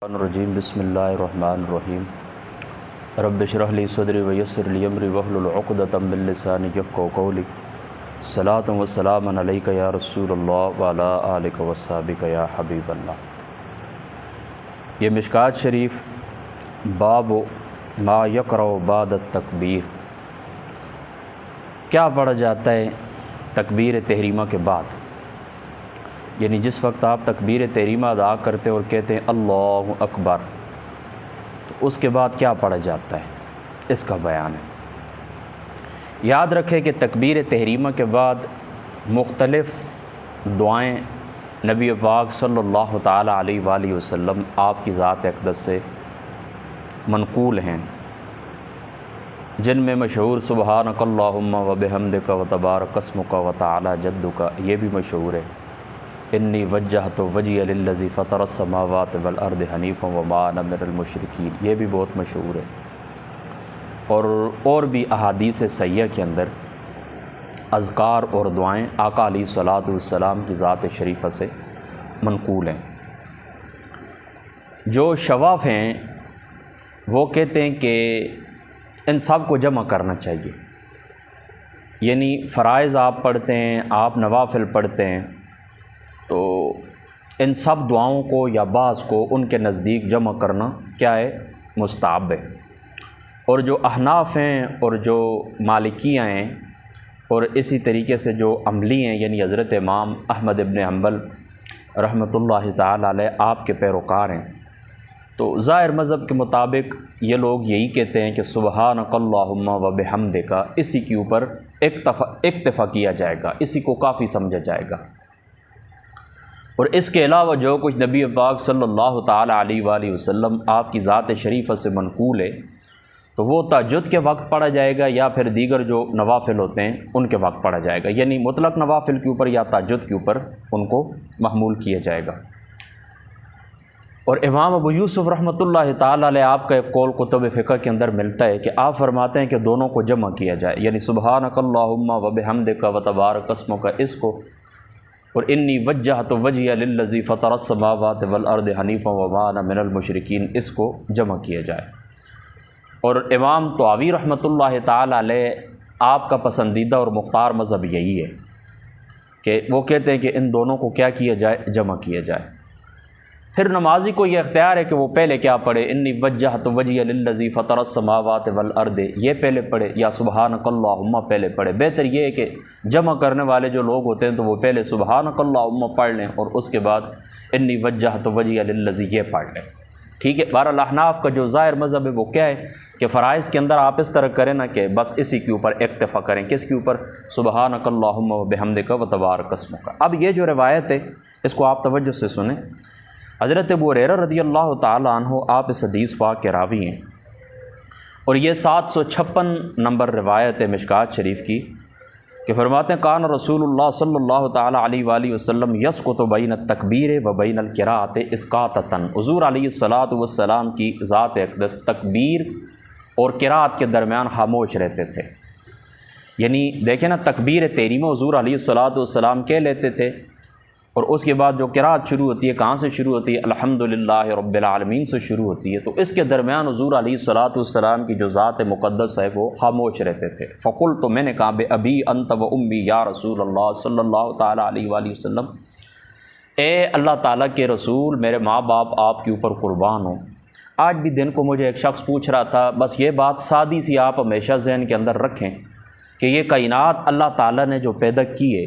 الرجیم بسم اللہ الرحمن الرحیم رب اشرح لی صدری ویسر لی امری واحلل عقدۃ من لسانی یفقهوا قولی صلاۃ و سلام علیک یا رسول اللہ وعلی آلک و صحبک یا حبیب اللہ۔ یہ مشکات شریف باب ما یقرأ بعد التکبیر، کیا پڑھا جاتا ہے تکبیر تحریمہ کے بعد، یعنی جس وقت آپ تکبیر تحریمہ ادا کرتے اور کہتے ہیں اللہ اکبر تو اس کے بعد کیا پڑھا جاتا ہے، اس کا بیان ہے۔ یاد رکھیں کہ تکبیر تحریمہ کے بعد مختلف دعائیں نبی پاک صلی اللہ تعالیٰ علیہ وآلہ وسلم آپ کی ذات اقدس سے منقول ہیں، جن میں مشہور سبحانک اللہم و بحمدک و تبارک اسمک و تعالی جدک، یہ بھی مشہور ہے۔ انی وجہت وجہی للذی فطر السماوات والارض حنیفا وما انا من المشرکین، یہ بھی بہت مشہور ہے۔ اور بھی احادیث صحیحہ کے اندر اذکار اور دعائیں آقا علیہ الصلاۃ والسلام کی ذات شریفہ سے منقول ہیں۔ جو شواف ہیں وہ کہتے ہیں کہ ان سب کو جمع کرنا چاہیے، یعنی فرائض آپ پڑھتے ہیں، آپ نوافل پڑھتے ہیں، تو ان سب دعاؤں کو یا بعض کو ان کے نزدیک جمع کرنا کیا ہے، مستحب ہے۔ اور جو احناف ہیں اور جو مالکیہ ہیں اور اسی طریقے سے جو عملی ہیں، یعنی حضرت امام احمد ابن حنبل رحمۃ اللہ تعالی علیہ آپ کے پیروکار ہیں، تو ظاہر مذہب کے مطابق یہ لوگ یہی کہتے ہیں کہ سبحانک اللہم و بحمدک، اسی کے اوپر اکتفا کیا جائے گا، اسی کو کافی سمجھا جائے گا۔ اور اس کے علاوہ جو کچھ نبی پاک صلی اللہ تعالیٰ علیہ وآلہ وسلم آپ کی ذات شریفہ سے منقول ہے، تو وہ تہجد کے وقت پڑھا جائے گا یا پھر دیگر جو نوافل ہوتے ہیں ان کے وقت پڑھا جائے گا، یعنی مطلق نوافل کے اوپر یا تہجد کے اوپر ان کو محمول کیا جائے گا۔ اور امام ابو یوسف رحمۃ اللہ تعالیٰ علیہ آپ کا ایک قول کتب فقہ کے اندر ملتا ہے کہ آپ فرماتے ہیں کہ دونوں کو جمع کیا جائے، یعنی سبحانک اللہم و بحمدک و تبارک اسمک، اس کو، اور انی وجہت وجہی للذی فطر السماوات والارض حنیفا وما انا من المشرکین، اس کو جمع کیا جائے۔ اور امام طحاوی رحمۃ اللہ تعالیٰ علیہ آپ کا پسندیدہ اور مختار مذہب یہی ہے کہ وہ کہتے ہیں کہ ان دونوں کو کیا کیا جائے، جمع کیا جائے۔ پھر نمازی کو یہ اختیار ہے کہ وہ پہلے کیا پڑھے، انی وجہت وجہی للذی فطر السماوات والارض، یہ پہلے پڑھے، یا سبحانک اللہم پہلے پڑھے۔ بہتر یہ ہے کہ جمع کرنے والے جو لوگ ہوتے ہیں تو وہ پہلے سبحانک اللہم پڑھ لیں اور اس کے بعد انی وجہت وجہی للذی یہ پڑھ لیں، ٹھیک ہے۔ بہرحال احناف کا جو ظاہر مذہب ہے وہ کیا ہے کہ فرائض کے اندر آپ اس طرح کریں نا کہ بس اسی کے اوپر اکتفا کریں، کس کے اوپر، سبحانک اللہم و بحمدک و تبارک اسمک۔ اب یہ جو روایت ہے اس کو آپ توجہ سے سنیں۔ حضرت ابو ہریرہ رضی اللہ تعالیٰ عنہ آپ اس حدیث پاک کے راوی ہیں، اور یہ 756 نمبر روایت ہے مشکات شریف کی، کہ فرماتے ہیں کان رسول اللہ صلی اللہ تعالیٰ علیہ وآلہ وسلم یسکت بین التکبیر و بین القراءۃ اسقاطۃ، حضور علیہ الصلاۃ والسلام کی ذات اقدس تکبیر اور قراءت کے درمیان خاموش رہتے تھے، یعنی دیکھیں نا، تکبیر تحریمہ حضور علیہ الصلاۃ والسلام کہہ لیتے تھے، اور اس کے بعد جو قراءت شروع ہوتی ہے کہاں سے شروع ہوتی ہے، الحمدللہ رب العالمین سے شروع ہوتی ہے، تو اس کے درمیان حضور علیہ الصلاۃ والسلام کی جو ذات مقدس ہے وہ خاموش رہتے تھے۔ فقلت، تو میں نے کہا، بے ابی انت و امی یا رسول اللہ صلی اللہ تعالیٰ علیہ وآلہ وسلم، اے اللہ تعالیٰ کے رسول، میرے ماں باپ آپ کے اوپر قربان ہوں۔ آج بھی دن کو مجھے ایک شخص پوچھ رہا تھا، بس یہ بات سادی سی آپ ہمیشہ ذہن کے اندر رکھیں کہ یہ کائنات اللہ تعالیٰ نے جو پیدا کی ہے،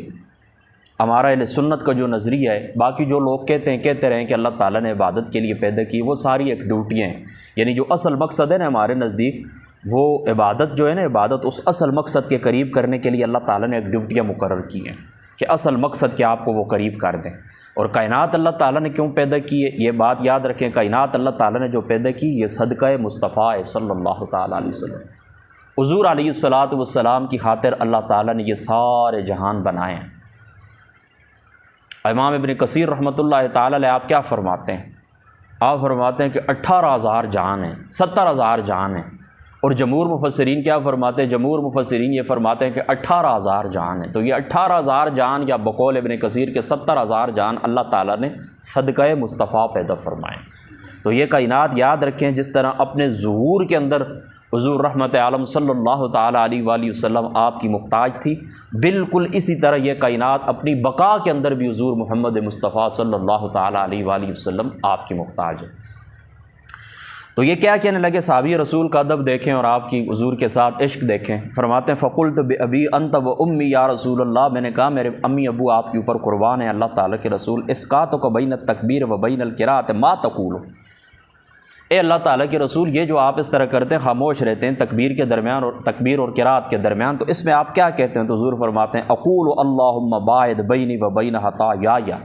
ہمارا اہل سنت کا جو نظریہ ہے، باقی جو لوگ کہتے رہیں کہ اللہ تعالیٰ نے عبادت کے لیے پیدا کی، وہ ساری ایک ڈیوٹیاں ہیں، یعنی جو اصل مقصد ہے نا ہمارے نزدیک، وہ عبادت جو ہے نا، عبادت اس اصل مقصد کے قریب کرنے کے لیے اللہ تعالیٰ نے ایک ڈیوٹیاں مقرر کی ہیں کہ اصل مقصد کہ آپ کو وہ قریب کر دیں۔ اور کائنات اللہ تعالیٰ نے کیوں پیدا کی ہے، یہ بات یاد رکھیں، کائنات اللہ تعالیٰ نے جو پیدا کی یہ صدقہ مصطفیٰ صلی اللہ تعالیٰ علیہ وسلم، حضور علیہ الصلاۃ والسلام کی خاطر اللہ تعالیٰ نے یہ سارے جہان بنائے ہیں۔ امام ابن کثیر رحمۃ اللہ تعالیٰ علیہ آپ کیا فرماتے ہیں، آپ فرماتے ہیں کہ 18,000 جہان ہیں، 70,000 جہان ہیں، اور جمہور مفسرین کیا فرماتے ہیں، جمہور مفسرین یہ فرماتے ہیں کہ 18,000 جان ہیں۔ تو یہ 18,000 جان یا بقول ابن کثیر کے 70,000 جان اللہ تعالیٰ نے صدقہ مصطفیٰ پیدا فرمائے۔ تو یہ کائنات یاد رکھیں جس طرح اپنے ظہور کے اندر حضور رحمت عالم صلی اللہ تعالیٰ علیہ وآلہ وسلم آپ کی محتاج تھی، بالکل اسی طرح یہ کائنات اپنی بقا کے اندر بھی حضور محمد مصطفیٰ صلی اللہ تعالیٰ علیہ وآلہ وسلم آپ کی محتاج ہے۔ تو یہ کیا کہنے لگے، صحابی رسول کا ادب دیکھیں اور آپ کی حضور کے ساتھ عشق دیکھیں۔ فرماتے ہیں فقلت بأبی انت و امی یا رسول اللہ، میں نے کہا میرے امی ابو آپ کے اوپر قربان ہیں اللہ تعالیٰ کے رسول، اسقاطک بین التکبیر و بین القراءۃ ما تقول، اے اللہ تعالیٰ کے رسول یہ جو آپ اس طرح کرتے ہیں، خاموش رہتے ہیں تکبیر کے درمیان اور تکبیر اور قراءت کے درمیان، تو اس میں آپ کیا کہتے ہیں؟ تو حضور فرماتے ہیں اقول اللہم باعد بینی و بین خطایا،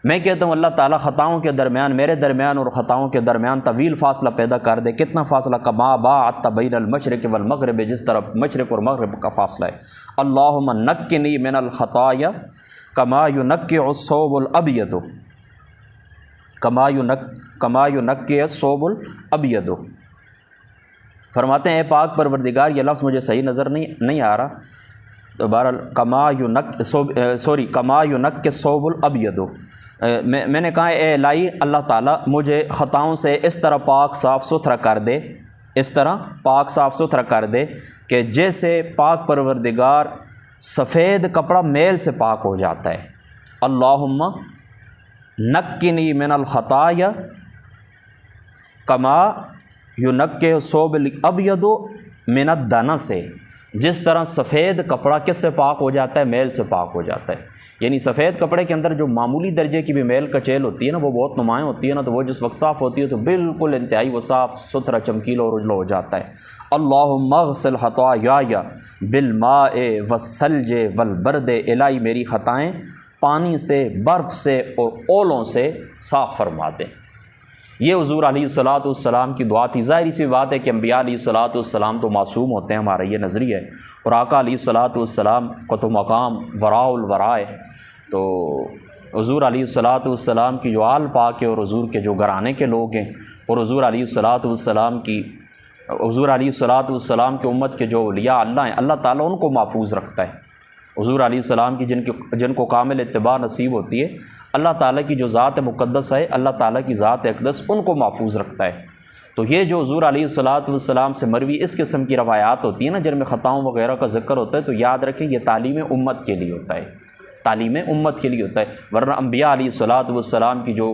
میں کہتا ہوں اللہ تعالیٰ خطاؤں کے درمیان، میرے درمیان اور خطاؤں کے درمیان طویل فاصلہ پیدا کر دے۔ کتنا فاصلہ؟ کما باعدت بین المشرق والمغرب، جس طرح مشرق اور مغرب کا فاصلہ ہے۔ اللہم نقنی من الخطایا کما ینقع الثوب الابیض، کما ینقع الثوب الابیض۔ فرماتے ہیں اے پاک پروردگار، یہ لفظ مجھے صحیح نظر نہیں آ رہا، تو بہرحال کما ینقع الثوب الابیض، میں نے کہا اے الہی اللہ تعالیٰ مجھے خطاؤں سے اس طرح پاک صاف ستھرا کر دے، اس طرح پاک صاف ستھرا کر دے کہ جیسے پاک پروردگار سفید کپڑا میل سے پاک ہو جاتا ہے۔ اللہم نقنی من الخطایا کما ینقع الثوب الابیض من الدنس، جس طرح سفید کپڑا کس سے پاک ہو جاتا ہے؟ میل سے پاک ہو جاتا ہے۔ یعنی سفید کپڑے کے اندر جو معمولی درجے کی بھی میل کچیل ہوتی ہے نا، وہ بہت نمایاں ہوتی ہے نا، تو وہ جس وقت صاف ہوتی ہے تو بالکل انتہائی وہ صاف ستھرا چمکیلا اور اجلا ہو جاتا ہے۔ اللہم اغسل خطایا بالماء والثلج والبرد، الہی میری خطائیں پانی سے، برف سے اور اولوں سے صاف فرما دیں۔ یہ حضور علیہ الصلاۃ والسلام کی دعا تھی۔ ظاہری سی بات ہے کہ انبیاء علیہ الصلاۃ والسلام تو معصوم ہوتے ہیں، ہمارا یہ نظریہ ہے، اور آقا علیہ الصلاۃ والسلام کو تو مقام وراء الوراء ہے۔ تو حضور علیہ الصلاۃ والسلام کی جو آل پاک ہے اور حضور کے جو گھرانے کے لوگ ہیں، اور حضور علیہ الصلاۃ والسلام کی امت کے جو اولیاء اللہ ہیں، اللہ تعالیٰ ان کو محفوظ رکھتا ہے۔ حضور علیہ السلام کی جن کو کامل اتباع نصیب ہوتی ہے، اللہ تعالیٰ کی جو ذات مقدس ہے، اللہ تعالیٰ کی ذات اقدس ان کو محفوظ رکھتا ہے۔ تو یہ جو حضور علیہ الصلاۃ والسلام سے مروی اس قسم کی روایات ہوتی ہیں نا، جن میں خطاؤں وغیرہ کا ذکر ہوتا ہے، تو یاد رکھیں یہ تعلیم امت کے لیے ہوتا ہے، تعلیم امت کے لیے ہوتا ہے، ورنہ انبیاء علیہ الصلاۃ والسلام کی جو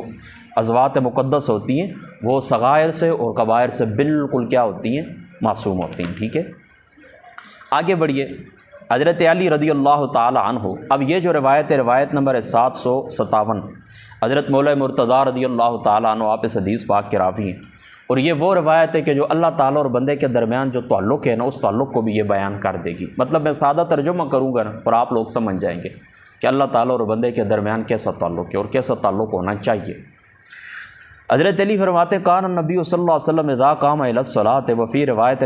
ازوات مقدس ہوتی ہیں وہ صغائر سے اور کبائر سے بالکل کیا ہوتی ہیں؟ معصوم ہوتی ہیں۔ ٹھیک ہے، آگے بڑھیے۔ حضرت علی رضی اللہ تعالی عنہ، اب یہ جو روایت نمبر ہے 757، حضرت مولا مرتضیٰ رضی اللہ تعالیٰ عنہ آپ اس حدیث پاک کے راوی ہیں، اور یہ وہ روایت ہے کہ جو اللہ تعالیٰ اور بندے کے درمیان جو تعلق ہے نا، اس تعلق کو بھی یہ بیان کر دے گی۔ مطلب میں سادہ ترجمہ کروں گا نا اور آپ لوگ سمجھ جائیں گے کہ اللہ تعالیٰ اور بندے کے درمیان کیسا تعلق ہے اور کیسا تعلق ہونا چاہیے۔ حضرت علی فرماتے ہیں کان النبی صلی اللہ علیہ وسلم اذا قام الی الصلاۃ وفی روایت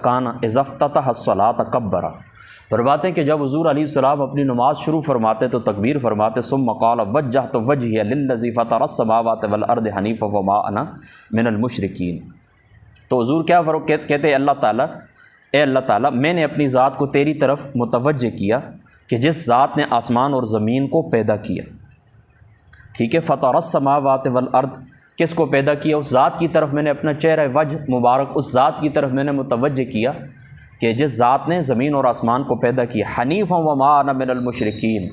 کان اذا افتتح الصلاۃ کبر، فرماتے ہیں کہ جب حضور علیہ السلام اپنی نماز شروع فرماتے تو تکبیر فرماتے، ثم قال وجہت وجہی للذی فطر السماوات والارض حنیفا وما انا من المشرکین۔ تو حضور کیا کہتے ہیں اللہ تعالیٰ، اے اللہ تعالیٰ میں نے اپنی ذات کو تیری طرف متوجہ کیا کہ جس ذات نے آسمان اور زمین کو پیدا کیا۔ ٹھیک ہے، فطر السماوات والارض، کس کو پیدا کیا؟ اس ذات کی طرف میں نے اپنا چہرہ وجہ مبارک اس ذات کی طرف میں نے متوجہ کیا کہ جس ذات نے زمین اور آسمان کو پیدا کیا۔ حنیفا وما انا من المشرکین،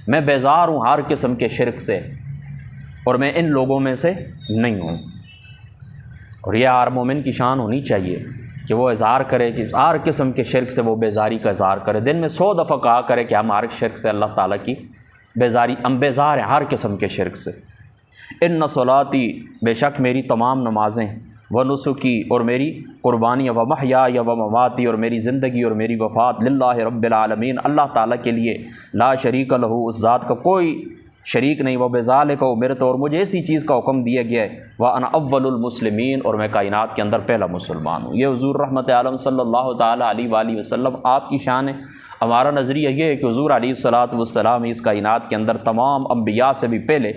میں بیزار ہوں ہر قسم کے شرک سے اور میں ان لوگوں میں سے نہیں ہوں۔ اور یہ ہر مومن کی شان ہونی چاہیے کہ وہ اظہار کرے کہ ہر قسم کے شرک سے وہ بیزاری کا اظہار کرے، دن میں 100 دفعہ کہا کرے کہ ہم ہر شرک سے اللہ تعالیٰ کی بیزاری، ہم بیزار ہیں ہر قسم کے شرک سے۔ ان صلاتی، بے شک میری تمام نمازیں، و نسکی، اور میری قربانیاں، و محیای و مماتی، اور میری زندگی اور میری وفات، للہ رب العالمین، اللہ تعالیٰ کے لیے، لا شریک لہ، اس ذات کا کوئی شریک نہیں، وہ بذالک امرت، اور مجھے اسی چیز کا حکم دیا گیا ہے، وانا اول المسلمین، اور میں کائنات کے اندر پہلا مسلمان ہوں۔ یہ حضور رحمت عالم صلی اللہ تعالیٰ علیہ وآلہ وسلم آپ کی شان ہے۔ ہمارا نظریہ یہ ہے کہ حضور علیہ الصلاۃ والسلام اس کائنات کے اندر تمام انبیاء سے بھی پہلے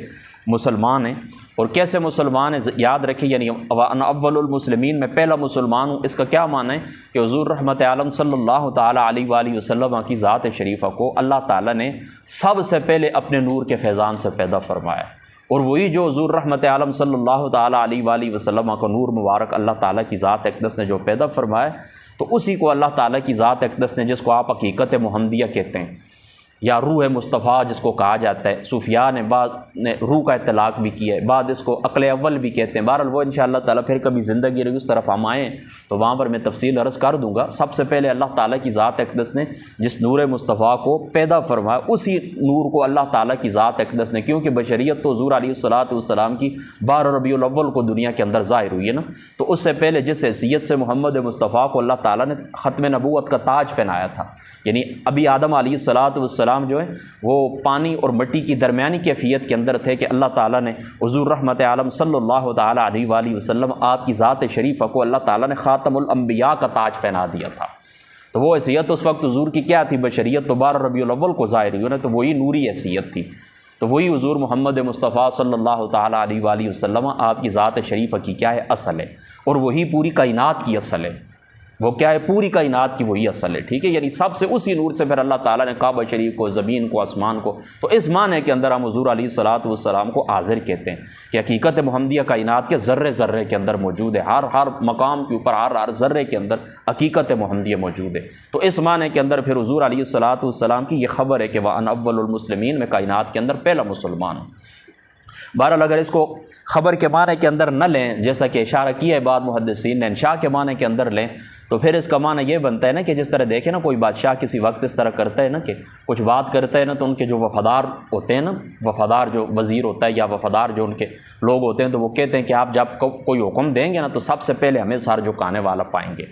مسلمان ہیں۔ اور کیسے مسلمان ہیں یاد رکھیں، یعنی وانا اول المسلمین، میں پہلا مسلمان ہوں، اس کا کیا معنی ہے کہ حضور رحمت عالم صلی اللہ تعالیٰ علیہ وآلہ وسلم کی ذات شریفہ کو اللہ تعالیٰ نے سب سے پہلے اپنے نور کے فیضان سے پیدا فرمایا، اور وہی جو حضور رحمت عالم صلی اللہ تعالیٰ علیہ وآلہ وسلم کا نور مبارک اللہ تعالیٰ کی ذات اقدس نے جو پیدا فرمایا، تو اسی کو اللہ تعالیٰ کی ذات اقدس نے، جس کو آپ حقیقت محمدیہ کہتے ہیں یا روح مصطفیٰ جس کو کہا جاتا ہے، صوفیاء نے بعد نے روح کا اطلاق بھی کیا ہے، بعد اس کو عقل اول بھی کہتے ہیں۔ بہرحال وہ انشاءاللہ تعالیٰ پھر کبھی زندگی رہی اس طرف ہم آئیں تو وہاں پر میں تفصیل عرض کر دوں گا۔ سب سے پہلے اللہ تعالیٰ کی ذات اقدس نے جس نور مصطفیٰ کو پیدا فرمایا، اسی نور کو اللہ تعالیٰ کی ذات اقدس نے، کیونکہ بشریت تو حضور علیہ الصلاۃ والسلام کی 12 ربیع الاول کو دنیا کے اندر ظاہر ہوئی ہے نا، تو اس سے پہلے جس حیثیت سے محمد مصطفیٰ کو اللہ تعالیٰ نے ختم نبوت کا تاج پہنایا تھا، یعنی ابھی آدم علیہ الصلاۃ والسلام جو ہے وہ پانی اور مٹی کی درمیانی کیفیت کے اندر تھے، کہ اللہ تعالیٰ نے حضور رحمت عالم صلی اللہ تعالیٰ علیہ وآلہ وسلم آپ کی ذات شریفہ کو اللہ تعالیٰ نے خاتم الانبیاء کا تاج پہنا دیا تھا۔ تو وہ حیثیت اس وقت حضور کی کیا تھی؟ بشریت تو 12 ربیع الاول کو ظاہر ہوئی نا، تو وہی نوری حیثیت تھی۔ تو وہی حضور محمد مصطفیٰ صلی اللہ تعالیٰ علیہ وآلہ وسلم آپ کی ذات شریفہ کی کیا ہے؟ اصل ہے، اور وہی پوری کائنات کی اصل ہے۔ وہ کیا ہے؟ پوری کائنات کی وہی اصل ہے، ٹھیک ہے، یعنی سب سے اسی نور سے پھر اللہ تعالیٰ نے کعبہ شریف کو، زمین کو، آسمان کو، تو اس معنی کے اندر ہم حضور علیہ الصلاۃ والسلام کو حاضر کہتے ہیں کہ حقیقت محمدیہ کائنات کے ذرے ذرے کے اندر موجود ہے، ہر مقام کے اوپر، ہر ذرے کے اندر حقیقت محمدیہ موجود ہے۔ تو اس معنی کے اندر پھر حضور علیہ الصلاۃ والسلام کی یہ خبر ہے کہ وَأَنَا أَوَّلُ الْمُسْلِمِينَ، میں کائنات کے اندر پہلا مسلمان ہوں۔ بہرحال اگر اس کو خبر کے معنی کے اندر نہ لیں، جیسا کہ اشارہ کیا ہے بعض محدثین نے، انشاء کے معنی کے اندر لیں، تو پھر اس کا معنی یہ بنتا ہے نا کہ جس طرح دیکھیں نا کوئی بادشاہ کسی وقت اس طرح کرتا ہے نا کہ کچھ بات کرتا ہے نا، تو ان کے جو وفادار ہوتے ہیں نا، وفادار جو وزیر ہوتا ہے یا وفادار جو ان کے لوگ ہوتے ہیں، تو وہ کہتے ہیں کہ آپ جب کوئی حکم دیں گے نا تو سب سے پہلے ہمیں سر جھکانے والا پائیں گے۔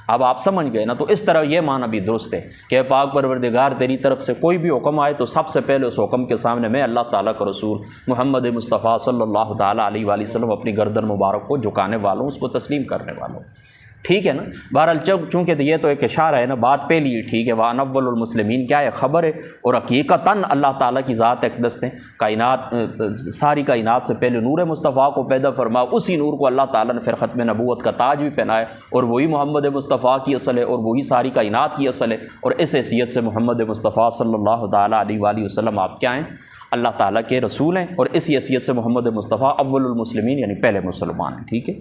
اب آپ سمجھ گئے نا، تو اس طرح یہ معنی بھی درست ہے کہ پاک پروردگار تیری طرف سے کوئی بھی حکم آئے تو سب سے پہلے اس حکم کے سامنے میں اللہ تعالیٰ کا رسول محمد مصطفیٰ صلی اللہ تعالیٰ علیہ وآلہ وسلم اپنی گردن مبارک کو جھکانے والوں، اس کو تسلیم کرنے والوں، ٹھیک ہے نا۔ بہرحال چونکہ یہ تو ایک اشارہ ہے نا، بات پہلی ہی ٹھیک ہے، وَأَنَا أَوَّلُ الْمُسْلِمِينَ کیا ہے؟ خبر ہے، اور حقیقتاً اللہ تعالیٰ کی ذات اقدس نے کائنات، ساری کائنات سے پہلے نور مصطفیٰ کو پیدا فرمایا، اسی نور کو اللہ تعالیٰ نے پھر ختم نبوت کا تاج بھی پہنایا، اور وہی محمد مصطفیٰ کی اصل ہے، اور وہی ساری کائنات کی اصل ہے، اور اس حیثیت سے محمد مصطفیٰ صلی اللہ تعالیٰ علیہ وآلہ وسلم آپ کیا ہیں؟ اللہ تعالیٰ کے رسول ہیں، اور اسی حیثیت سے محمد مصطفیٰ اول المسلمین یعنی پہلے مسلمان ہیں، ٹھیک ہے۔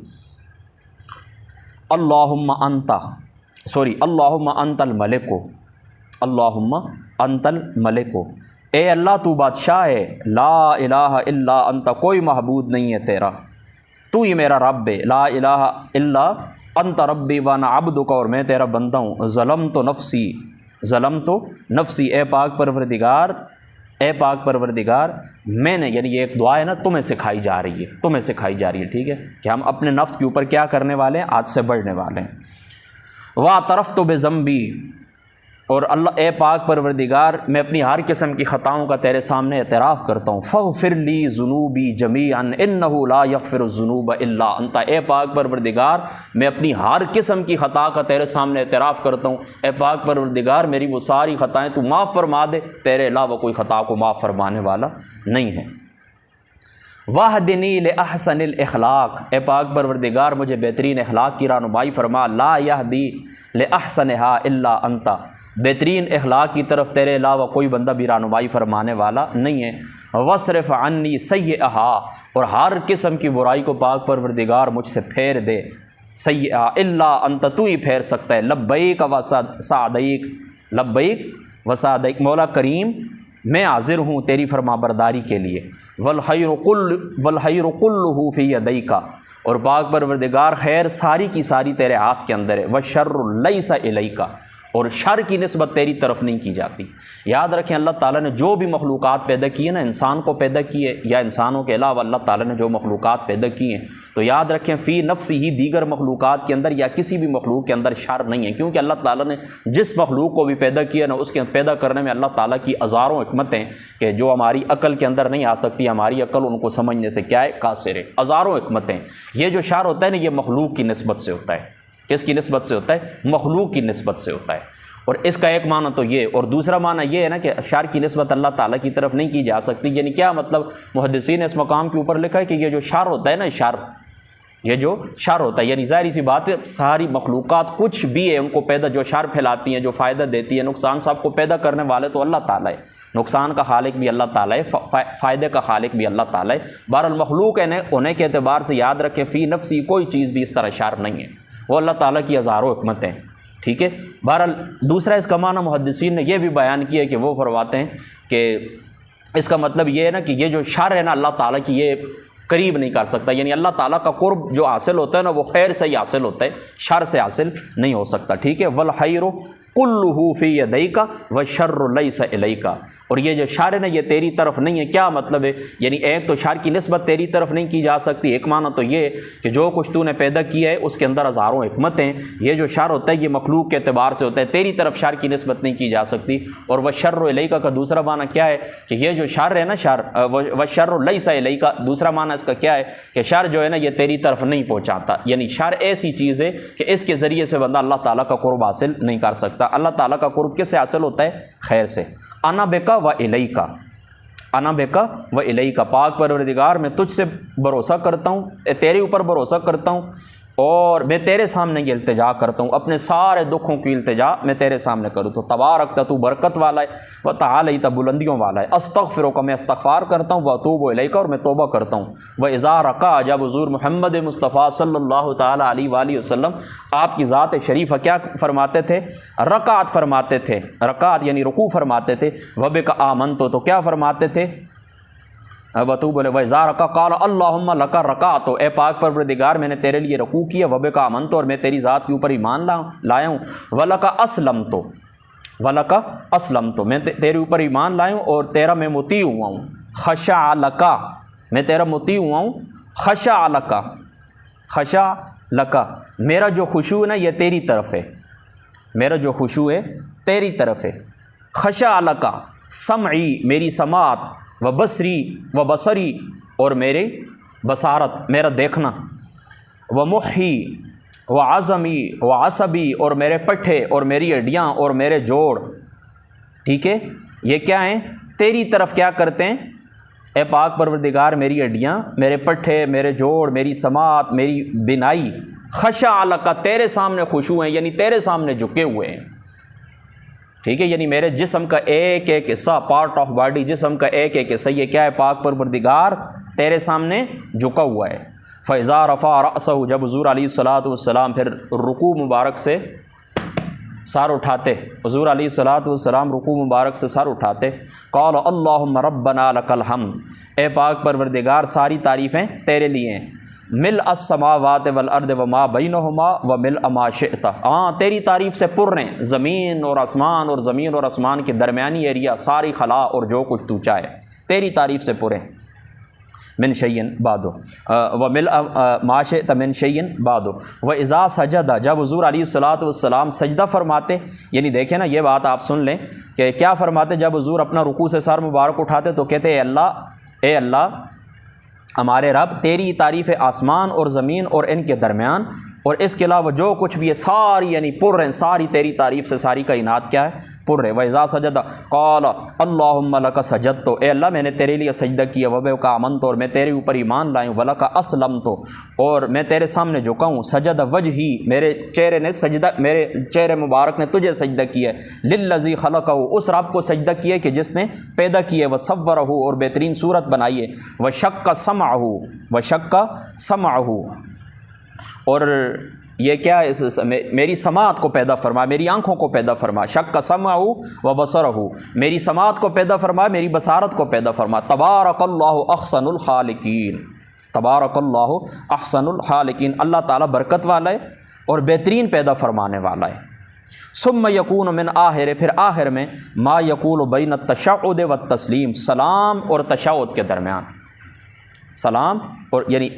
اللہم انت الملک، اللہم انت الملک، اے اللہ تو بادشاہ ہے، لا الہ الا انت، کوئی معبود نہیں ہے تیرا، تو ہی میرا رب ہے، لا الہ الا انت ربی وانا عبدک، اور میں تیرا بندہ ہوں، ظلمت نفسی، اے پاک پروردگار میں نے، یعنی یہ ایک دعا ہے نا، تمہیں سکھائی جا رہی ہے، ٹھیک ہے، کہ ہم اپنے نفس کے اوپر کیا کرنے والے ہیں؟ آج سے بڑھنے والے ہیں۔ وَاعْتَرَفْتُ بِذَنْبِي، اور اللہ اے پاک پروردگار میں اپنی ہر قسم کی خطاؤں کا تیرے سامنے اعتراف کرتا ہوں، فَاغْفِرْ لِي ذُنُوبِي جَمِيعًا إِنَّهُ لَا يَغْفِرُ الذُّنُوبَ إِلَّا أَنْتَ، اے پاک پروردگار میں اپنی ہر قسم کی خطا کا تیرے سامنے اعتراف کرتا ہوں، اے پاک پروردگار میری وہ ساری خطائیں تو معاف فرما دے، تیرے علاوہ کوئی خطا کو معاف فرمانے والا نہیں ہے۔ وَاهْدِنِي لِأَحْسَنِ الْإِخْلَاقِ، اے پاک پروردگار مجھے بہترین اخلاق کی رہنمائی فرما، لا يَهْدِي لِأَحْسَنِهَا إِلَّا أَنْتَ، بہترین اخلاق کی طرف تیرے علاوہ کوئی بندہ بھی رہنمائی فرمانے والا نہیں ہے۔ وَاصْرِفْ عَنِّي سَيِّئَهَا، اور ہر قسم کی برائی کو پاک پروردگار مجھ سے پھیر دے، سیئہ الا انت، تو ہی پھیر سکتا ہے، لبیک وسعدیک، مولا کریم میں حاضر ہوں تیری فرما برداری کے لیے، والخیر کلہ فی یدیک، اور پاک پروردگار خیر ساری کی ساری تیرے ہاتھ کے اندر ہے، والشر لیس الیک، اور شر کی نسبت تیری طرف نہیں کی جاتی۔ یاد رکھیں اللہ تعالیٰ نے جو بھی مخلوقات پیدا کی ہے نا، انسان کو پیدا کیے یا انسانوں کے علاوہ اللہ تعالیٰ نے جو مخلوقات پیدا کی ہیں، تو یاد رکھیں فی نفسی ہی دیگر مخلوقات کے اندر یا کسی بھی مخلوق کے اندر شر نہیں ہے، کیونکہ اللہ تعالیٰ نے جس مخلوق کو بھی پیدا کیا نا، اس کے پیدا کرنے میں اللہ تعالیٰ کی ہزاروں حکمتیں کہ جو ہماری عقل کے اندر نہیں آ سکتی، ہماری عقل ان کو سمجھنے سے کیا ہے؟ قاصر ہے، ہزاروں حکمتیں۔ یہ جو شر ہوتا ہے نا، یہ مخلوق کی نسبت سے ہوتا ہے۔ کس کی نسبت سے ہوتا ہے؟ مخلوق کی نسبت سے ہوتا ہے۔ اور اس کا ایک معنی تو یہ، اور دوسرا معنی یہ ہے نا کہ شر کی نسبت اللہ تعالیٰ کی طرف نہیں کی جا سکتی، یعنی کیا مطلب؟ محدثین نے اس مقام کے اوپر لکھا ہے کہ یہ جو شر ہوتا ہے نا، شر یہ جو شر ہوتا ہے، یعنی ظاہری سی بات ہے ساری مخلوقات کچھ بھی ہے ان کو پیدا، جو شر پھیلاتی ہیں، جو فائدہ دیتی ہے، نقصان سب کو پیدا کرنے والے تو اللہ تعالیٰ ہے، نقصان کا خالق بھی اللہ تعالیٰ ہے، فائدے کا خالق بھی اللہ تعالیٰ ہے۔ بہرحال مخلوق ہونے کے اعتبار سے یاد رکھیں فی نفسی کوئی چیز بھی اس طرح شر نہیں ہے، وہ اللہ تعالیٰ کی ہزاروں حکمتیں، ٹھیک ہے۔ بہرحال دوسرا اس کا معنی محدثین نے یہ بھی بیان کیا کہ وہ فرماتے ہیں کہ اس کا مطلب یہ ہے نا کہ یہ جو شر ہے نا اللہ تعالیٰ کی یہ قریب نہیں کر سکتا، یعنی اللہ تعالیٰ کا قرب جو حاصل ہوتا ہے نا وہ خیر سے ہی حاصل ہوتا ہے، شر سے حاصل نہیں ہو سکتا، ٹھیک ہے۔ والخیر کلہ فی یدیک والشر لیس الیک، اور یہ جو شر ہے نا یہ تیری طرف نہیں ہے۔ کیا مطلب ہے؟ یعنی ایک تو شر کی نسبت تیری طرف نہیں کی جا سکتی، ایک معنی تو یہ کہ جو کچھ تو نے پیدا کیا ہے اس کے اندر ہزاروں حکمتیں ہیں، یہ جو شر ہوتا ہے یہ مخلوق کے اعتبار سے ہوتا ہے، تیری طرف شر کی نسبت نہیں کی جا سکتی۔ اور والشر الیک کا دوسرا معنی کیا ہے کہ یہ جو شر ہے نا شر، والشر لیس الیک، دوسرا معنی اس کا کیا ہے کہ شر جو ہے نا یہ تیری طرف نہیں پہنچاتا، یعنی شر ایسی چیز ہے کہ اس کے ذریعے سے بندہ اللہ تعالیٰ کا قرب حاصل نہیں کر سکتا۔ اللہ تعالیٰ کا قرب کس سے حاصل ہوتا ہے؟ خیر سے۔ انا بکا و الیکا، انا بکا و الیکا، پاک پروردگار میں تجھ سے بھروسہ کرتا ہوں، تیرے اوپر بھروسہ کرتا ہوں، اور میں تیرے سامنے یہ التجا کرتا ہوں، اپنے سارے دکھوں کی التجا میں تیرے سامنے کروں۔ تو تبارکت، تو برکت والا ہے، و تعالیت، بلندیوں والا ہے، استغفرک، میں استغفار کرتا ہوں، و اتوب الیک، اور میں توبہ کرتا ہوں۔ و اذا رکع، جب حضور محمد مصطفیٰ صلی اللہ تعالیٰ علیہ وآلہ وسلم آپ کی ذات شریفہ کیا فرماتے تھے؟ رکعت فرماتے تھے، رکعت یعنی رکوع فرماتے تھے۔ وبک آمنت، تو کیا فرماتے تھے؟ وتوب وَإِذَا رَكَعَ قَالَ اللَّهُمَّ لَكَ رَكَعْتُ، اے پاک پروردگار میں نے تیرے لیے رکوع کیا، وَبِكَ آمَنْتُ، اور میں تیری ذات کے اوپر ایمان لایا ہوں، وَلَكَ أَسْلَمْتُ، وَلَكَ أَسْلَمْتُ، میں تیرے اوپر ایمان لایا ہوں اور تیرا میں مطیع ہوا ہوں، خَشَعَ لَكَ، میں تیرا مطیع ہوا ہوں، خَشَعَ لَكَ، خَشَعَ لَكَ، میرا جو خشوع ہے نا یہ تیری طرف ہے، میرا جو خشوع ہے تیری طرف ہے۔ خَشَعَ لَكَ، سمعی، میری سماعت، و بصری، و بصری، اور میرے بصارت، میرا دیکھنا، و محی، و عظمی، و عصبی، اور میرے پٹھے اور میری ہڈیاں اور میرے جوڑ، ٹھیک ہے، یہ کیا ہیں؟ تیری طرف کیا کرتے ہیں؟ اے پاک پروردگار میری ہڈیاں، میرے پٹھے، میرے جوڑ، میری سماعت، میری بینائی، خشع لک، تیرے سامنے خشوع ہیں، یعنی تیرے سامنے جھکے ہوئے ہیں، ٹھیک ہے، یعنی میرے جسم کا ایک ایک حصہ، پارٹ آف باڈی، جسم کا ایک ایک حصہ یہ کیا ہے؟ پاک پروردگار تیرے سامنے جھکا ہوا ہے۔ فَإِذَا رَفَعَ رَأْسَهُ، جب حضور علیہ الصلاۃ پھر رکوع مبارک سے سر اٹھاتے، حضور علیہ الصلاۃ رکوع مبارک سے سر اٹھاتے، قال اللہم ربنا لک الحمد، اے پاک پروردگار ساری تعریفیں تیرے لیے ہیں، ملء السماوات والارض وما بینہما وملء ما شئت، ہاں تیری تعریف سے پر ہیں زمین اور آسمان اور زمین اور آسمان کے درمیانی ایریا، ساری خلا اور جو کچھ تو چاہے تیری تعریف سے پر ہیں، من شیئن بعدو، وملء ما شئت من شیئن بعدو۔ واذا سجد، جب حضور علیہ الصلاۃ سجدہ فرماتے، یعنی دیکھیں نا یہ بات آپ سن لیں کہ کیا فرماتے، جب حضور اپنا رکوع سے سر مبارک اٹھاتے تو کہتے اے اللہ ہمارے رب، تیری تعریف آسمان اور زمین اور ان کے درمیان، اور اس کے علاوہ جو کچھ بھی ہے ساری یعنی پر ہیں، ساری تیری تعریف سے ساری کائنات کیا ہے؟ پر ہے۔ وَإِذَا سَجَدَ قَالَ اللَّهُمَّ لَكَ سَجَدْتُ، اے اللہ میں نے تیرے لیے سجدہ کیا، وَبِكَ آمَنْتُ، اور میں تیرے اوپر ایمان لایا ہوں، وَلَكَ أَسْلَمْتُ، اور میں تیرے سامنے جھکا ہوں، سجد وجہی، میرے چہرے نے سجدہ، میرے چہرے مبارک نے تجھے سجدہ کیا ہے، لِلَّذِي خَلَقَهُ، اس رب کو سجدہ کیا ہے کہ جس نے پیدا کیا ہے، وَصَوَّرَهُ، اور بہترین صورت بنائی ہے، وَشَقَّ سَمْعَهُ، وَشَقَّ سَمْعَهُ، اور یہ کیا ہے؟ میری سماعت کو پیدا فرما، میری آنکھوں کو پیدا فرما، شق سمعہ و بصرہ، میری سماعت کو پیدا فرما، میری بصارت کو پیدا فرما۔ تبارک اللہ احسن الخالقین، تبارک اللہ احسن الخالقین، اللہ تعالیٰ برکت والا ہے اور بہترین پیدا فرمانے والا ہے۔ ثم یکون من آخر، پھر آخر میں ما یقول بین التشہد والتسلیم، سلام اور تشہد کے درمیان، سلام اور یعنی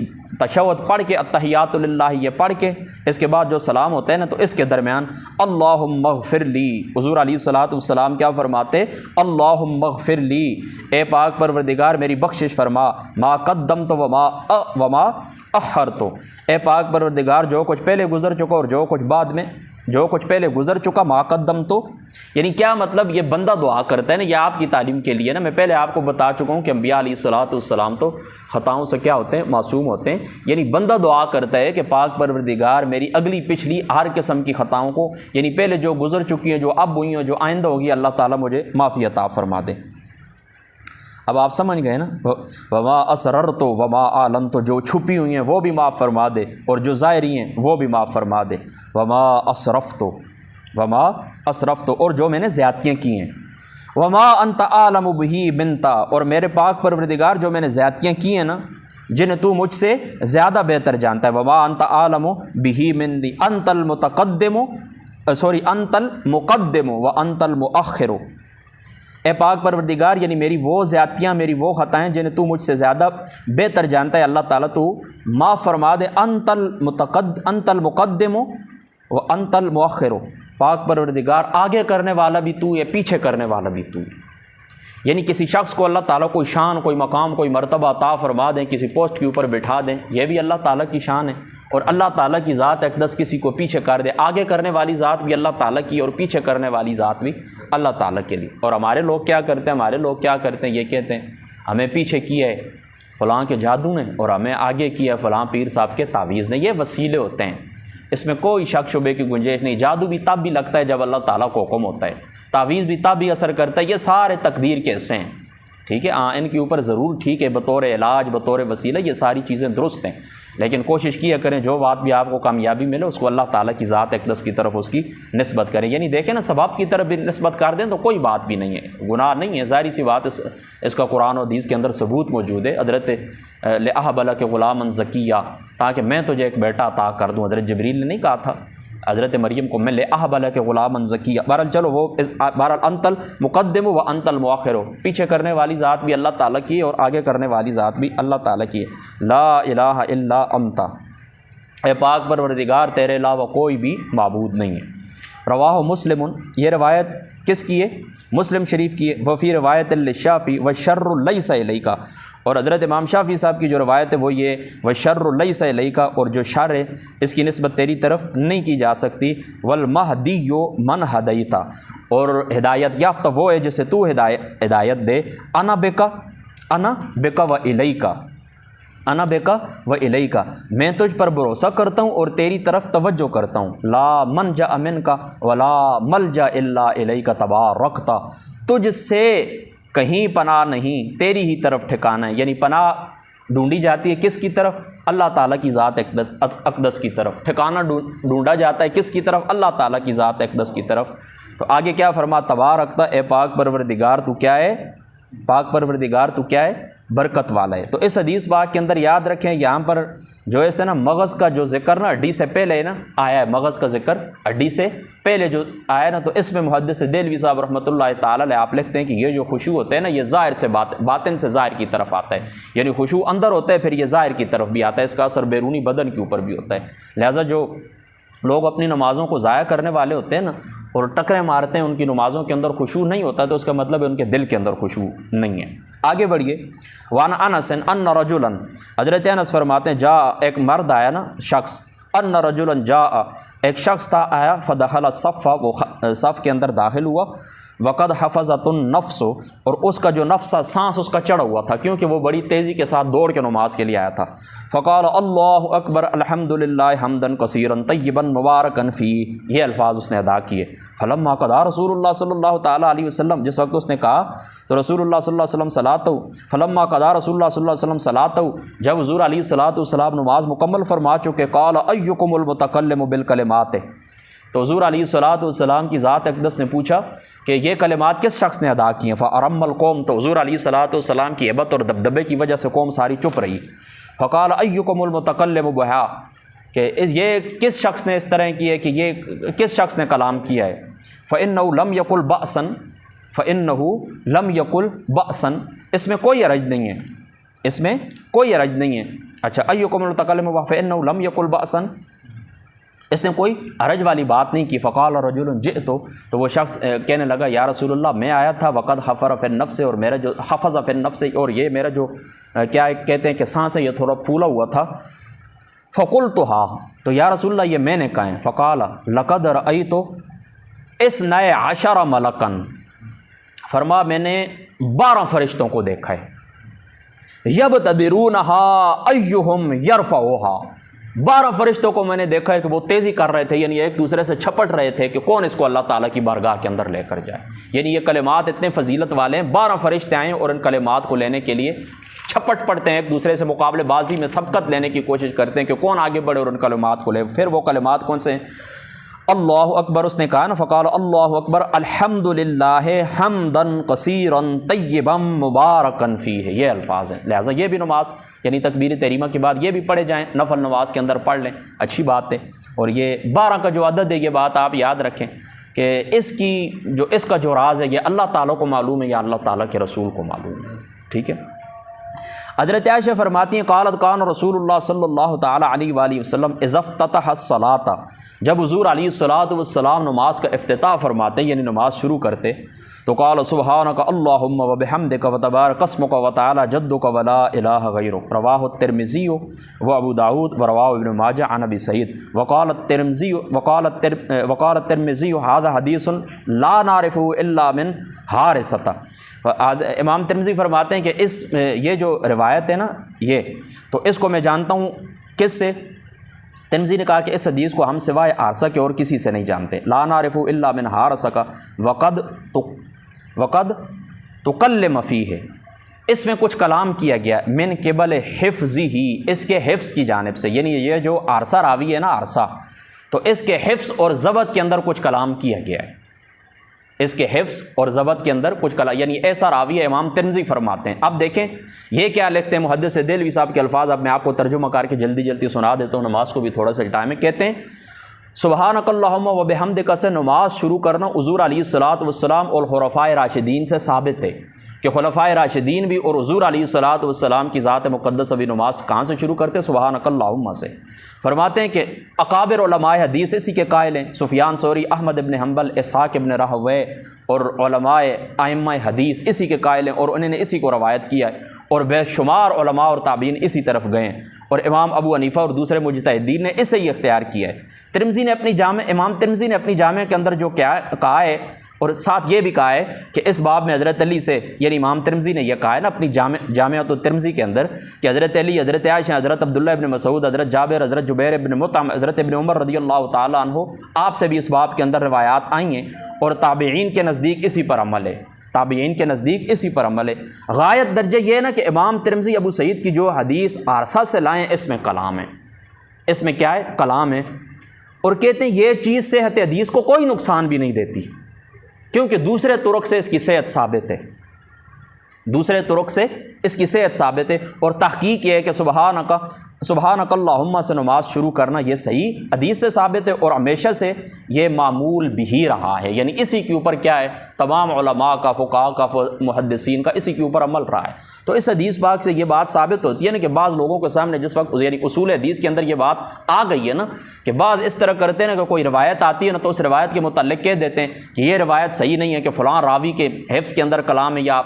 تشہد پڑھ کے، التحیات للہ یہ پڑھ کے اس کے بعد جو سلام ہوتا ہے نا تو اس کے درمیان اللہم اغفر لی، حضور علیہ الصلاۃ کیا فرماتے؟ اللہم اغفر لی، اے پاک پروردگار میری بخشش فرما، ما قدمت وما اخرت، اے پاک پروردگار جو کچھ پہلے گزر چکا اور جو کچھ بعد میں، جو کچھ پہلے گزر چکا، ما قدمت یعنی کیا مطلب؟ یہ بندہ دعا کرتا ہے نا، یہ آپ کی تعلیم کے لیے نا، میں پہلے آپ کو بتا چکا ہوں کہ انبیاء علیہ الصلوۃ والسلام تو خطاؤں سے کیا ہوتے ہیں؟ معصوم ہوتے ہیں۔ یعنی بندہ دعا کرتا ہے کہ پاک پروردگار میری اگلی پچھلی ہر قسم کی خطاؤں کو، یعنی پہلے جو گزر چکی ہیں، جو اب ہوئی ہیں، جو آئندہ ہوگی، اللہ تعالیٰ مجھے معافی عطا فرما دے۔ اب آپ سمجھ گئے نا، وما اسررت وما اعلنت، جو چھپی ہوئی ہیں وہ بھی معاف فرما دے، اور جو ظاہری ہیں وہ بھی معاف فرما دے۔ وما اسرفت، اور جو میں نے زیادتیاں کی ہیں۔ وما انت اعلم بہ منتا، اور میرے پاک پروردگار جو میں نے زیادتیاں کی ہیں نا، جنہیں تو مجھ سے زیادہ بہتر جانتا ہے۔ وما انت اعلم بہ منی، انت المقدم وانت المؤخر۔ اے پاک پروردگار، یعنی میری وہ زیادتیاں، میری وہ خطائیں جنہیں تو مجھ سے زیادہ بہتر جانتا ہے، اللہ تعالیٰ تو معاف فرما دے۔ انت المقدم وانت المؤخر، پاک پروردگار آگے کرنے والا بھی تو ہے، پیچھے کرنے والا بھی تو ہے۔ یعنی کسی شخص کو اللہ تعالیٰ کوئی شان، کوئی مقام، کوئی مرتبہ عطا فرما دیں، کسی پوسٹ کے اوپر بٹھا دیں، یہ بھی اللہ تعالیٰ کی شان ہے۔ اور اللہ تعالیٰ کی ذات اقدس کسی کو پیچھے کر دے، آگے کرنے والی ذات بھی اللہ تعالیٰ کی، اور پیچھے کرنے والی ذات بھی اللہ تعالیٰ کے لیے۔ اور ہمارے لوگ کیا کرتے ہیں؟ یہ کہتے ہیں ہمیں پیچھے کیا ہے فلاں کے جادو نے، اور ہمیں آگے کیا ہے فلاں پیر صاحب کے تعویذ نے۔ یہ وسیلے ہوتے ہیں، اس میں کوئی شک شبے کی گنجائش نہیں۔ جادو بھی تب بھی لگتا ہے جب اللہ تعالیٰ کو حکم ہوتا ہے، تعویذ بھی تب بھی اثر کرتا ہے۔ یہ سارے تقدیر کے حصے ہیں، ٹھیک ہے، ان کے اوپر ضرور ٹھیک ہے بطور علاج، بطور وسیلہ، یہ ساری چیزیں درست ہیں، لیکن کوشش کیا کریں جو بات بھی آپ کو کامیابی ملے اس کو اللہ تعالیٰ کی ذات اقدس کی طرف اس کی نسبت کریں۔ یعنی دیکھیں نا، سبب کی طرف بھی نسبت کر دیں تو کوئی بات بھی نہیں ہے، گناہ نہیں ہے، ظاہری سی بات، اس کا قرآن و حدیث کے اندر ثبوت موجود ہے۔ حضرت لأہب لک غلاما زکیہ، تاکہ میں تجھے ایک بیٹا عطا کر دوں۔ حضرت جبریل نے نہیں کہا تھا حضرت مریم کو میں لأہب لک غلاما زکیہ؟ بہرحال چلو، وہ بہرحال انت المقدم و انت المؤخر، پیچھے کرنے والی ذات بھی اللہ تعالیٰ کی ہے اور آگے کرنے والی ذات بھی اللہ تعالیٰ کی ہے۔ لا الہ الا انت، اے پاک پروردگار تیرے علاوہ کوئی بھی معبود نہیں ہے۔ رواہ مسلم، یہ روایت کس کی ہے؟ مسلم شریف کی ہے۔ وفی روایت للشافعی والشر لیس الیک، اور حضرت امام شافعی صاحب کی جو روایت ہے وہ یہ والشر لیس الیک، اور جو شر ہے اس کی نسبت تیری طرف نہیں کی جا سکتی۔ والمہدی من ہدیت، اور ہدایت یافتہ وہ ہے جسے تو ہدایت دے۔ انا بک و الیک، انا بک و الیک، میں تجھ پر بھروسہ کرتا ہوں اور تیری طرف توجہ کرتا ہوں۔ لا منجا منک ولا ملجا الا الیک تبارکت، تجھ سے کہیں پناہ نہیں، تیری ہی طرف ٹھکانا ہے۔ یعنی پناہ ڈھونڈی جاتی ہے کس کی طرف؟ اللہ تعالیٰ کی ذات اقدس کی طرف۔ ٹھکانہ ڈھونڈا جاتا ہے کس کی طرف؟ اللہ تعالیٰ کی ذات اقدس کی طرف۔ تو آگے کیا فرما؟ تبارکت، اے پاک پروردگار تو کیا ہے؟ پاک پروردگار تو کیا ہے؟ برکت والا ہے۔ تو اس حدیث پاک کے اندر یاد رکھیں، یہاں پر جو اس نا مغز کا جو ذکر نا ہڈی سے پہلے نا آیا ہے، مغز کا ذکر ہڈی سے پہلے جو آیا نا، تو اس میں محدث دہلوی صاحب رحمۃ اللہ تعالیٰ علیہ آپ لکھتے ہیں کہ یہ جو خشوع ہوتا ہے نا، یہ ظاہر سے باطن سے ظاہر کی طرف آتا ہے۔ یعنی خشوع اندر ہوتا ہے، پھر یہ ظاہر کی طرف بھی آتا ہے، اس کا اثر بیرونی بدن کے اوپر بھی ہوتا ہے۔ لہٰذا جو لوگ اپنی نمازوں کو ضائع کرنے والے ہوتے ہیں نا اور ٹکریں مارتے ہیں، ان کی نمازوں کے اندر خشوع نہیں ہوتا، تو اس کا مطلب ہے ان کے دل کے اندر خشوع نہیں ہے۔ آگے بڑھیے۔ وعن انس ان رجلا، حضرت انس فرماتے ہیں جا، ایک مرد آیا نا، شخص، ان رجلا جا، ایک شخص تھا آیا، فدخل الصف، وہ صف کے اندر داخل ہوا، وقد حفظت النفس، اور اس کا جو نفس سانس اس کا چڑھا ہوا تھا، کیونکہ وہ بڑی تیزی کے ساتھ دوڑ کے نماز کے لیے آیا تھا۔ فقال اللہ اکبر الحمد للہ حمدا کثیرا طیبا مبارکا فیہ، یہ الفاظ اس نے ادا کیے۔ فلما قضا رسول اللہ صلی اللہ تعالیٰ علیہ وسلم، جس وقت اس نے کہا تو رسول اللہ صلی اللہ علیہ وسلم صلاتہ، فلما قضا رسول اللہ صلی اللہ علیہ وسلم صلاتہ، جب حضور علیہ الصلوۃ والسلام نماز مکمل فرما چکے، قال ایکم المتکلم بالکلمات، تو حضور علیہ الصلوۃ والسلام کی ذات اقدس نے پوچھا کہ یہ کلمات کس شخص نے ادا کی ہیں؟ فارم القوم، تو حضور علیہ الصلوۃ والسلام کی ہیبت اور دبدبے کی وجہ سے قوم ساری چپ رہی۔ فقال ایکم المتکلم بہا، کہ یہ کس شخص نے اس طرح کی ہے، کہ یہ کس شخص نے کلام کیا ہے؟ فإنه لم يقل بأسا، فإنه لم يقل بأسا، اس میں کوئی حرج نہیں ہے، اس میں کوئی حرج نہیں ہے۔ اچھا، ایکم المتکلم بہا فإنه لم يقل بأسا، اس نے کوئی حرج والی بات نہیں کی۔ فقال رجل جئت، تو وہ شخص کہنے لگا یا رسول اللہ میں آیا تھا، وقد حفر فی النفس، اور میرا جو حفظ فی النفس، اور یہ میرا جو کیا کہتے ہیں کہ سانس ہے یہ تھوڑا پھولا ہوا تھا۔ فقلتها، تو یا رسول اللہ یہ میں نے کہا ہے۔ فقال لقد رأیت، اس نئے عشر ملکن، فرما میں نے 12 فرشتوں کو دیکھا ہے، یبتدرونہا ایہم یرفعوہا، 12 فرشتوں کو میں نے دیکھا ہے کہ وہ تیزی کر رہے تھے، یعنی ایک دوسرے سے چھپٹ رہے تھے کہ کون اس کو اللہ تعالیٰ کی بارگاہ کے اندر لے کر جائے۔ یعنی یہ کلمات اتنے فضیلت والے ہیں، 12 فرشتے آئیں اور ان کلمات کو لینے کے لیے چھپٹ پڑتے ہیں، ایک دوسرے سے مقابلے بازی میں سبقت لینے کی کوشش کرتے ہیں کہ کون آگے بڑھے اور ان کلمات کو لے۔ پھر وہ کلمات کون سے ہیں؟ اللہ اکبر، اس نے کہا نا، فقال اللہ اکبر الحمد للہ حمدا کثیرا طیبا مبارکا فیہ، یہ الفاظ ہیں۔ لہٰذا یہ بھی نماز یعنی تکبیر تحریمہ کے بعد یہ بھی پڑھے جائیں، نفل نماز کے اندر پڑھ لیں، اچھی بات ہے۔ اور یہ 12 کا جو عدد ہے، یہ بات آپ یاد رکھیں کہ اس کا جو راز ہے یہ اللہ تعالیٰ کو معلوم ہے یا اللہ تعالیٰ کے رسول کو معلوم ہے، ٹھیک ہے۔ حضرت عائشہ فرماتی ہیں قالت کان رسول اللہ صلی اللہ تعالیٰ علیہ وآلہ وسلم اذا افتتح الصلاۃ، جب حضور علیہ الصلاۃ والسلام نماز کا افتتاح فرماتے یعنی نماز شروع کرتے تو قال سبحانک اللہم وبحمدک وتبارک اسمک وتعالی جدک ولا الہ غیرک، رواہ الترمذی و ابو داود ورواہ ابن ماجہ عن ابی سعید وقال الترمذی ھذا حدیث لا نعرفہ الا من حارثۃ۔ امام ترمذی فرماتے ہیں کہ یہ جو روایت ہے نا، یہ تو اس کو میں جانتا ہوں کس سے؟ ترمذی نے کہا کہ اس حدیث کو ہم سوائے حارثہ کے اور کسی سے نہیں جانتے، لا نعرف الا من حارثہ کا وقد تکلم فیہ، اس میں کچھ کلام کیا گیا، من قبل حفظی ہی، اس کے حفظ کی جانب سے، یعنی یہ جو حارثہ راوی ہے نا، حارثہ، تو اس کے حفظ اور ضبط کے اندر کچھ کلام کیا گیا ہے، اس کے حفظ اور ضبط کے اندر کچھ کلام، یعنی ایسا راوی ہے، امام ترمذی فرماتے ہیں۔ اب دیکھیں یہ کیا لکھتے ہیں محدث دہلوی صاحب کے الفاظ، اب میں آپ کو ترجمہ کر کے جلدی سنا دیتا ہوں، نماز کو بھی تھوڑا سا ٹائم ہے۔ کہتے ہیں سبحانک اللہم و بحمدک سے نماز شروع کرنا حضور علیہ الصلاۃ والسلام اور خلفائے راشدین سے ثابت ہے کہ خلفائے راشدین بھی اور حضور علیہ الصلاۃ والسلام کی ذات مقدسہ بھی نماز کہاں سے شروع کرتے؟ سبحانک اللہم سے۔ فرماتے ہیں کہ اکابر علماء حدیث اسی کے قائل ہیں، سفیان ثوری، احمد ابن حنبل، اسحاق ابن راہوے اور علماء ائمہ حدیث اسی کے قائل ہیں اور انہوں نے اسی کو روایت کیا ہے، اور بے شمار علماء اور تابعین اسی طرف گئے ہیں، اور امام ابو حنیفہ اور دوسرے مجتہدین نے اسے ہی اختیار کیا ہے۔ امام ترمذی نے اپنی جامع کے اندر جو کہا ہے، اور ساتھ یہ بھی کہا ہے کہ اس باب میں حضرت علی سے، یعنی امام ترمذی نے یہ کہا ہے نا اپنی جامعۃ الترمذی کے اندر کہ حضرت علی، حضرت عائشہ، حضرت عبداللہ ابن مسعود، حضرت جابر، حضرت جبیر ابن مطعم، حضرت ابن عمر رضی اللہ تعالیٰ عنہ، آپ سے بھی اس باب کے اندر روایات آئی ہیں، اور تابعین کے نزدیک اسی پر عمل ہے، تابعین کے نزدیک اسی پر عمل ہے۔ غایت درجہ یہ نا کہ امام ترمذی ابو سعید کی جو حدیث حارثہ سے لائیں، اس میں کلام ہے، اس میں کیا ہے؟ کلام ہے، اور کہتے ہیں یہ چیز صحت حدیث کو کوئی نقصان بھی نہیں دیتی، کیونکہ دوسرے طرق سے اس کی صحت ثابت ہے، دوسرے طرق سے اس کی صحت ثابت ہے، اور تحقیق یہ ہے کہ سبحانک اللہم سے نماز شروع کرنا یہ صحیح حدیث سے ثابت ہے، اور ہمیشہ سے یہ معمول بھی رہا ہے، یعنی اسی کے اوپر کیا ہے؟ تمام علماء کا، فقہاء کا، محدثین کا اسی کے اوپر عمل رہا ہے۔ تو اس حدیث پاک سے یہ بات ثابت ہوتی ہے نا کہ بعض لوگوں کے سامنے جس وقت یعنی اصول حدیث کے اندر یہ بات آ گئی ہے نا کہ بعض اس طرح کرتے ہیں نا کہ کوئی روایت آتی ہے نا تو اس روایت کے متعلق کہہ دیتے ہیں کہ یہ روایت صحیح نہیں ہے، کہ فلاں راوی کے حفظ کے اندر کلام ہے، یا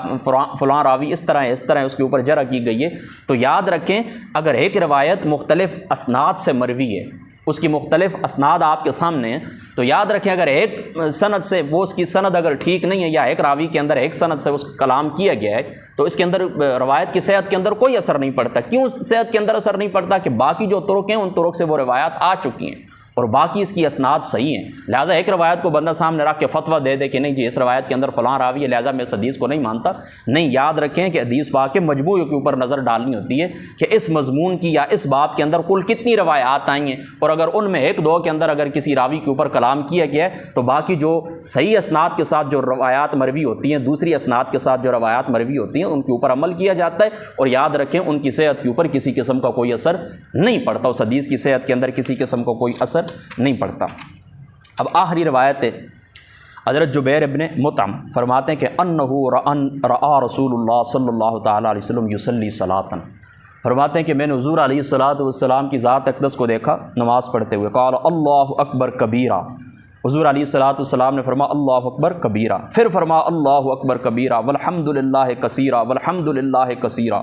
فلاں راوی اس طرح ہے، اس کے اوپر جرح کی گئی ہے۔ تو یاد رکھیں اگر ایک روایت مختلف اسناد سے مروی ہے، اس کی مختلف اسناد آپ کے سامنے ہیں، تو یاد رکھیں اگر ایک سند سے وہ اس کی سند اگر ٹھیک نہیں ہے، یا ایک راوی کے اندر ایک سند سے اس کلام کیا گیا ہے، تو اس کے اندر روایت کی صحت کے اندر کوئی اثر نہیں پڑتا۔ کیوں صحت کے اندر اثر نہیں پڑتا؟ کہ باقی جو طرق ہیں ان طرق سے وہ روایات آ چکی ہیں، اور باقی اس کی اسناد صحیح ہیں۔ لہٰذا ایک روایت کو بندہ سامنے رکھ کے فتویٰ دے دے کہ نہیں جی اس روایت کے اندر فلاں راوی ہے، لہٰذا میں اس حدیث کو نہیں مانتا، نہیں، یاد رکھیں کہ حدیث پاک کے مجموعے کے اوپر نظر ڈالنی ہوتی ہے کہ اس مضمون کی یا اس باب کے اندر کل کتنی روایات آئی ہیں، اور اگر ان میں ایک دو کے اندر اگر کسی راوی کے اوپر کلام کیا گیا ہے تو باقی جو صحیح اسناد کے ساتھ جو روایات مروی ہوتی ہیں، دوسری اسناد کے ساتھ جو روایات مروی ہوتی ہیں، ان کے اوپر عمل کیا جاتا ہے، اور یاد رکھیں ان کی صحت کے اوپر کسی قسم کا کوئی اثر نہیں پڑتا، اس حدیث کی صحت کے اندر کسی قسم کا کوئی اثر نہیں پڑتا۔ اب آخری روایت ہے حضرت جبیر ابن مطعم فرماتے ہیں کہ انہو رآ رسول اللہ صلی اللہ تعالیٰ علیہ وسلم یصلی صلاۃً، فرماتے ہیں کہ میں نے حضور علیہ الصلاۃ والسلام کی ذات اقدس کو دیکھا نماز پڑھتے ہوئے، قال اللہ اکبر کبیرہ، حضور علیہ الصلاۃ والسلام نے فرمایا اللہ اکبر کبیرہ، پھر فرمایا اللہ اکبر کبیرہ والحمد للہ کثیرہ والحمد للہ کثیرہ،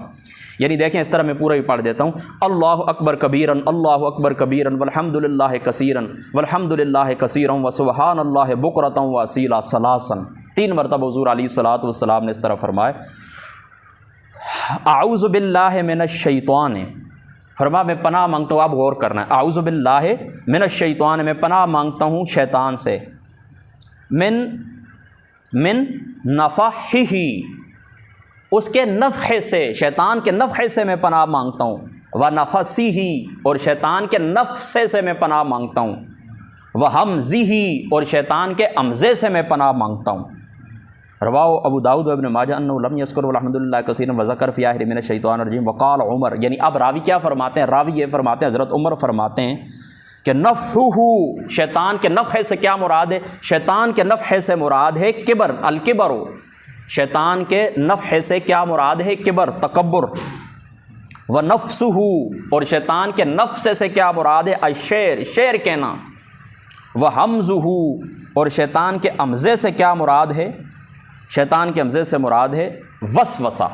یعنی دیکھیں اس طرح میں پورا بھی پڑھ دیتا ہوں، اللہ اکبر کبیرن، اللہ اکبر کبیرن، والحمد للہ کثیرن، والحمد للہ کثیرن، وسبحان اللہ بکرۃ واصیلا، ثلاثا، 3 مرتبہ حضور علیہ الصلوۃ والسلام نے اس طرح فرمائے۔ اعوذ باللہ من الشیطان، فرما میں پناہ مانگتا ہوں، آپ غور کرنا ہے، اعوذ باللہ من الشیطان، میں پناہ مانگتا ہوں شیطان سے، من نفخہ، اس کے نفخے سے، شیطان کے نفخے سے میں پناہ مانگتا ہوں، ونفثہ، اور شیطان کے نفثے سے میں پناہ مانگتا ہوں، وہمزہ، اور شیطان کے امزے سے میں پناہ مانگتا ہوں۔ رواہ ابو داؤد و ابن ماجہ انہ لم یذکر والحمد للہ کثیرا وذکر فی آخر من الشیطان الرجیم وقال عمر، یعنی اب راوی کیا فرماتے ہیں؟ راوی یہ فرماتے ہیں، حضرت عمر فرماتے ہیں کہ نفخہ، شیطان کے نفخے سے کیا مراد ہے؟ شیطان کے نفخے سے مراد ہے کبر، الکبر، شیطان کے نفخے سے کیا مراد ہے؟ کبر، تکبر، ونفسہ، اور شیطان کے نفسے سے کیا مراد ہے؟ الشعر، شعر کہنا، وہمزہ، اور شیطان کے امزے سے کیا مراد ہے؟ شیطان کے امزے سے مراد ہے وسوسہ۔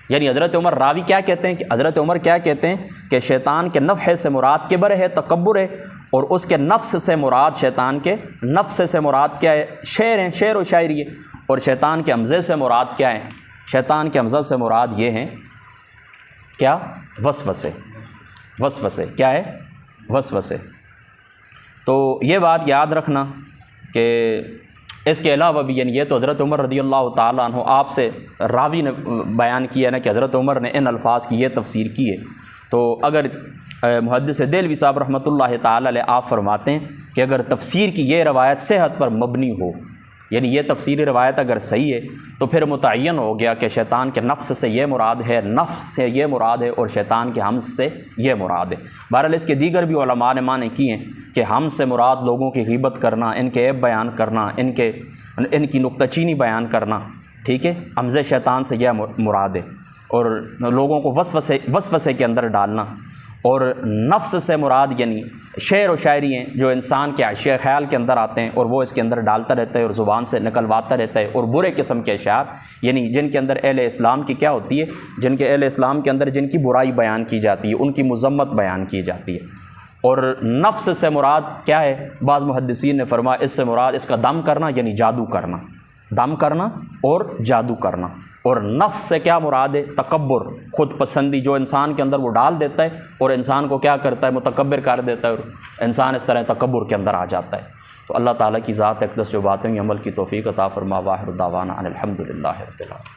یعنی حضرت عمر راوی کیا کہتے ہیں کہ حضرت عمر کیا کہتے ہیں کہ شیطان کے نفخے سے مراد کبر ہے، تکبر ہے، اور اس کے نفس سے مراد، شیطان کے نفس سے مراد کیا ہے؟ شعر ہیں، شعر و شاعری ہے، اور شیطان کے امزے سے مراد کیا ہے؟ شیطان کے امزے سے مراد یہ ہیں کیا؟ وسوسے، وسوسے، کیا ہے؟ وسوسے۔ تو یہ بات یاد رکھنا کہ اس کے علاوہ بھی، یعنی یہ تو حضرت عمر رضی اللہ تعالیٰ عنہ آپ سے راوی نے بیان کیا نا کہ حضرت عمر نے ان الفاظ کی یہ تفسیر کی ہے، تو اگر محدث دہلوی صاحب رحمۃ اللہ تعالیٰ علیہ آپ فرماتے ہیں کہ اگر تفسیر کی یہ روایت صحت پر مبنی ہو، یعنی یہ تفسیری روایت اگر صحیح ہے تو پھر متعین ہو گیا کہ شیطان کے نفس سے یہ مراد ہے، نفس سے یہ مراد ہے، اور شیطان کے حمز سے یہ مراد ہے۔ بہرحال اس کے دیگر بھی علماء نے معنی کی ہیں کہ حمز سے مراد لوگوں کی غیبت کرنا، ان کے عیب بیان کرنا، ان کی نکتہ چینی بیان کرنا، ٹھیک ہے، حمز شیطان سے یہ مراد ہے، اور لوگوں کو وسوسے کے اندر ڈالنا، اور نفس سے مراد یعنی شعر و شاعری ہیں جو انسان کے اشیاء خیال کے اندر آتے ہیں اور وہ اس کے اندر ڈالتا رہتا ہے اور زبان سے نکلواتا رہتا ہے، اور برے قسم کے اشعار، یعنی جن کے اندر اہل اسلام کی کیا ہوتی ہے، جن کے اہل اسلام کے اندر جن کی برائی بیان کی جاتی ہے، ان کی مذمت بیان کی جاتی ہے۔ اور نفس سے مراد کیا ہے؟ بعض محدثین نے فرمایا اس سے مراد اس کا دم کرنا، یعنی جادو کرنا، دم کرنا اور جادو کرنا۔ اور نفس سے کیا مراد ہے؟ تکبر، خود پسندی جو انسان کے اندر وہ ڈال دیتا ہے اور انسان کو کیا کرتا ہے؟ متکبر کر دیتا ہے، اور انسان اس طرح تکبر کے اندر آ جاتا ہے۔ تو اللہ تعالیٰ کی ذات اقدس جو باتیں عمل کی توفیق عطا فرما، واخر دعوانا ان الحمد للہ رب العالمین۔